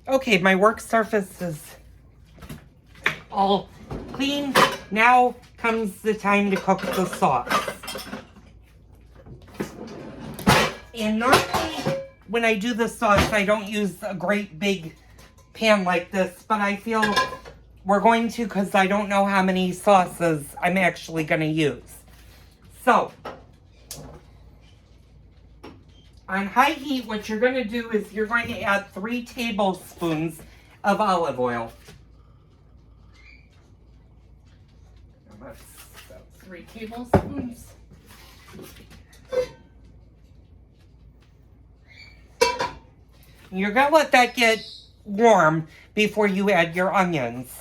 Okay, my work surface is all clean. Now comes the time to cook the sauce. And normally when I do the sauce, I don't use a great big pan like this, but I feel we're going to because I don't know how many sauces I'm actually going to use. So, on high heat, what you're going to do is you're going to add 3 tablespoons of olive oil. That's 3 tablespoons. You're going to let that get warm before you add your onions.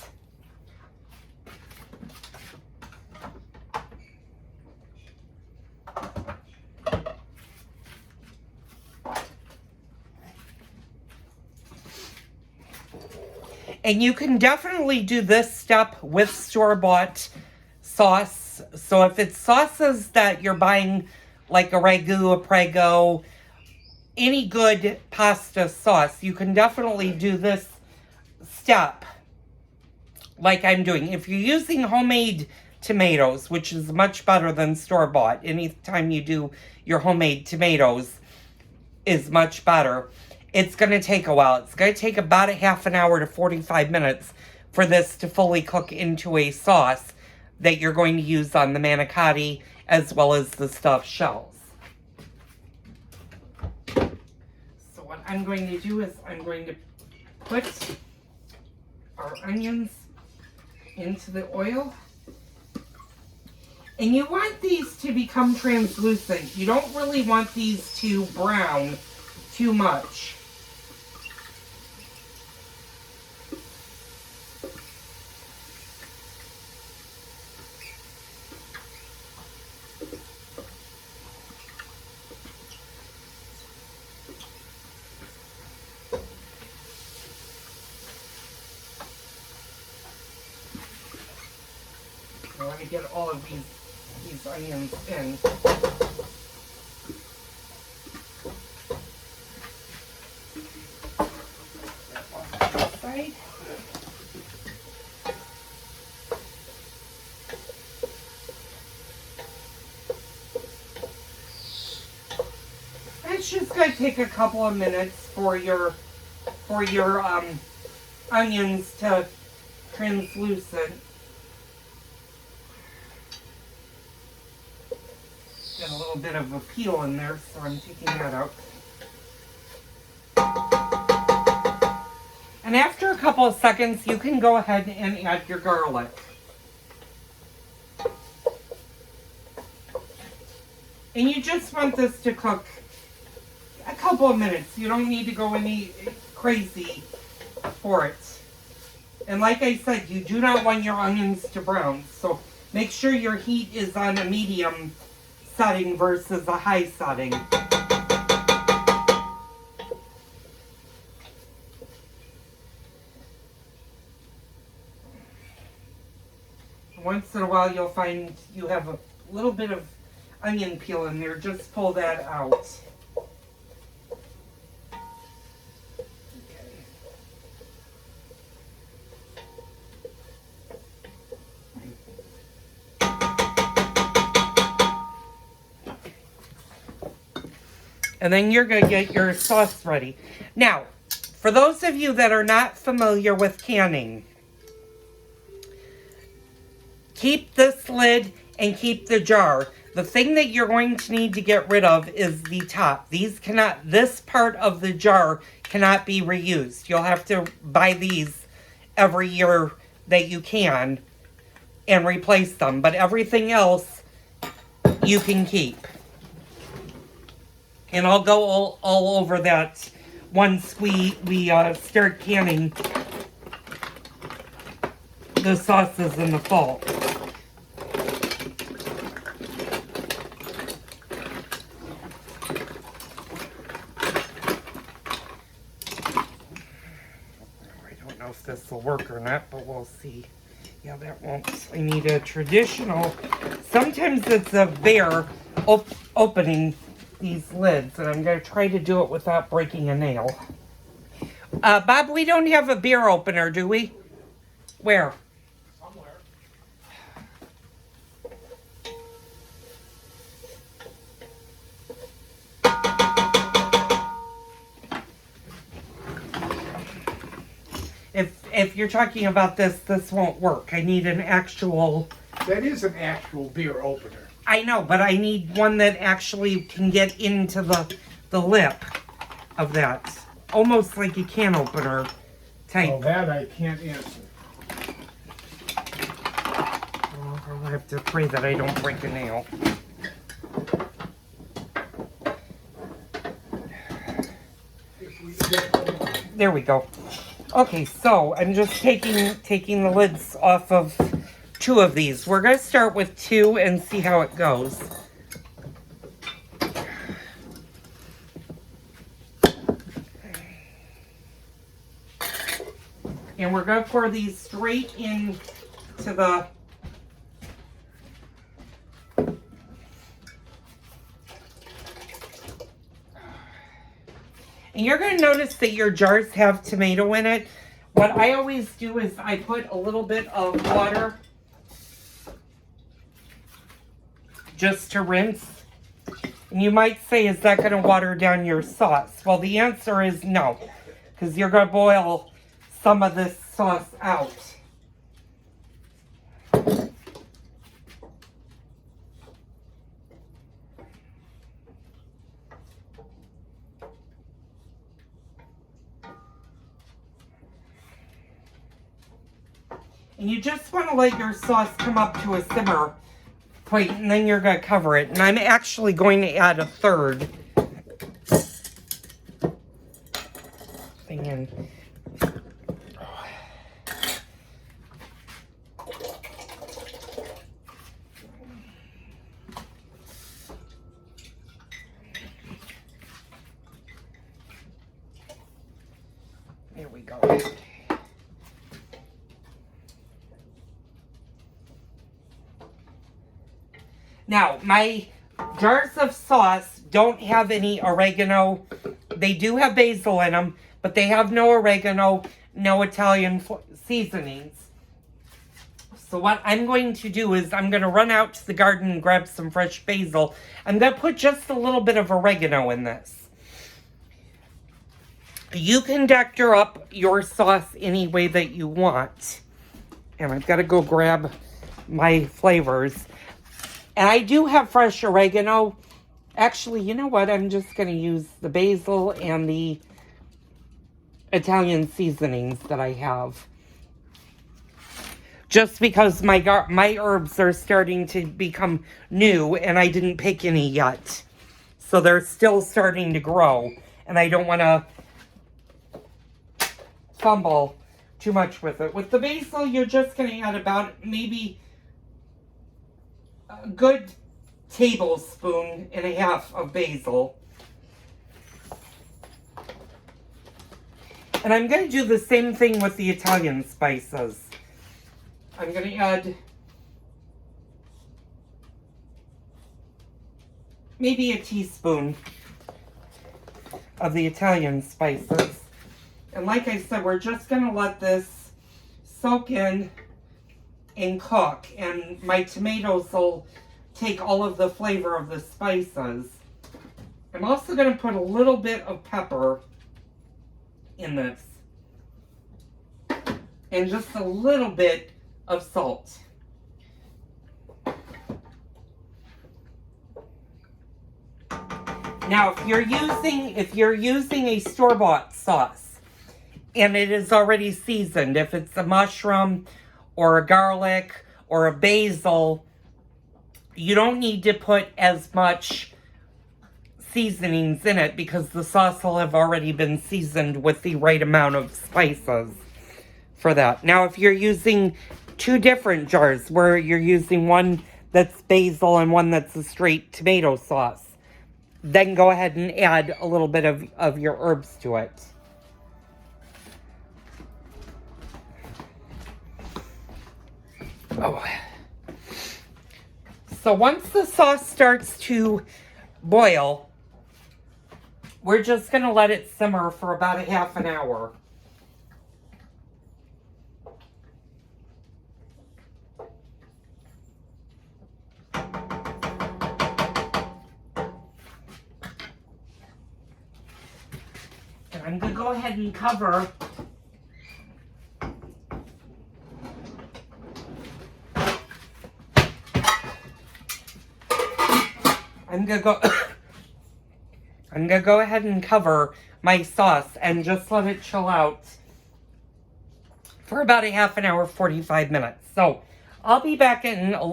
And you can definitely do this step with store-bought sauce. So if it's sauces that you're buying, like a ragu, a prego, any good pasta sauce, you can definitely do this step like I'm doing. If you're using homemade tomatoes, which is much better than store-bought, anytime you do your homemade tomatoes is much better. It's going to take a while. It's going to take about a half an hour to 45 minutes for this to fully cook into a sauce that you're going to use on the manicotti as well as the stuffed shells. So what I'm going to do is I'm going to put our onions into the oil. And you want these to become translucent. You don't really want these to brown too much. I want to get all of these onions in. Side. It's just going to take a couple of minutes for your onions to translucent. Got a little bit of a peel in there, so I'm taking that out. And after a couple of seconds, you can go ahead and add your garlic. And you just want this to cook a couple of minutes. You don't need to go any crazy for it. And like I said, you do not want your onions to brown. So make sure your heat is on a medium setting versus a high setting. Once in a while you'll find you have a little bit of onion peel in there. Just pull that out. And then you're going to get your sauce ready. Now, for those of you that are not familiar with canning, keep this lid and keep the jar. The thing that you're going to need to get rid of is the top. This part of the jar cannot be reused. You'll have to buy these every year that you can and replace them. But everything else you can keep. And I'll go all over that once we start canning the sauces in the fall. I don't know if this will work or not, but we'll see. Yeah, that won't. I need a traditional. Sometimes it's a bear opening these lids, and I'm going to try to do it without breaking a nail. Bob, we don't have a beer opener, do we? Where? Somewhere. If you're talking about this won't work. I need an actual... That is an actual beer opener. I know, but I need one that actually can get into the lip of that. Almost like a can opener type. Oh, that I can't answer. Well, I'll have to pray that I don't break a nail. There we go. Okay, so I'm just taking the lids off of 2 of these. We're going to start with 2 and see how it goes. And we're going to pour these straight into the... And you're going to notice that your jars have tomato in it. What I always do is I put a little bit of water just to rinse. And you might say, is that going to water down your sauce? Well, the answer is no, because you're going to boil some of this sauce out. And you just want to let your sauce come up to a simmer point, and then you're going to cover it. And I'm actually going to add a third thing in. There we go. Now, my jars of sauce don't have any oregano. They do have basil in them, but they have no oregano, no Italian seasonings. So what I'm going to do is I'm going to run out to the garden and grab some fresh basil. I'm going to put just a little bit of oregano in this. You can doctor up your sauce any way that you want. And I've got to go grab my flavors. And I do have fresh oregano. Actually, you know what? I'm just going to use the basil and the Italian seasonings that I have. Just because my herbs are starting to become new and I didn't pick any yet. So they're still starting to grow. And I don't want to fumble too much with it. With the basil, you're just going to add about maybe a good tablespoon and a half of basil. And I'm going to do the same thing with the Italian spices. I'm going to add maybe a teaspoon of the Italian spices. And like I said, we're just going to let this soak in and cook. And my tomatoes will take all of the flavor of the spices. I'm also going to put a little bit of pepper in this. And just a little bit of salt. Now, if you're using a store-bought sauce, and it is already seasoned, if it's a mushroom or a garlic or a basil, you don't need to put as much seasonings in it because the sauce will have already been seasoned with the right amount of spices for that. Now, if you're using 2 different jars where you're using one that's basil and one that's a straight tomato sauce, then go ahead and add a little bit of your herbs to it. Oh. So once the sauce starts to boil, we're just going to let it simmer for about a half an hour. I'm going to go ahead and cover. I'm going to go ahead and cover my sauce and just let it chill out for about a half an hour, 45 minutes. So I'll be back in a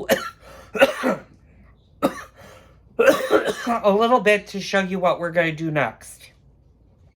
little bit to show you what we're going to do next.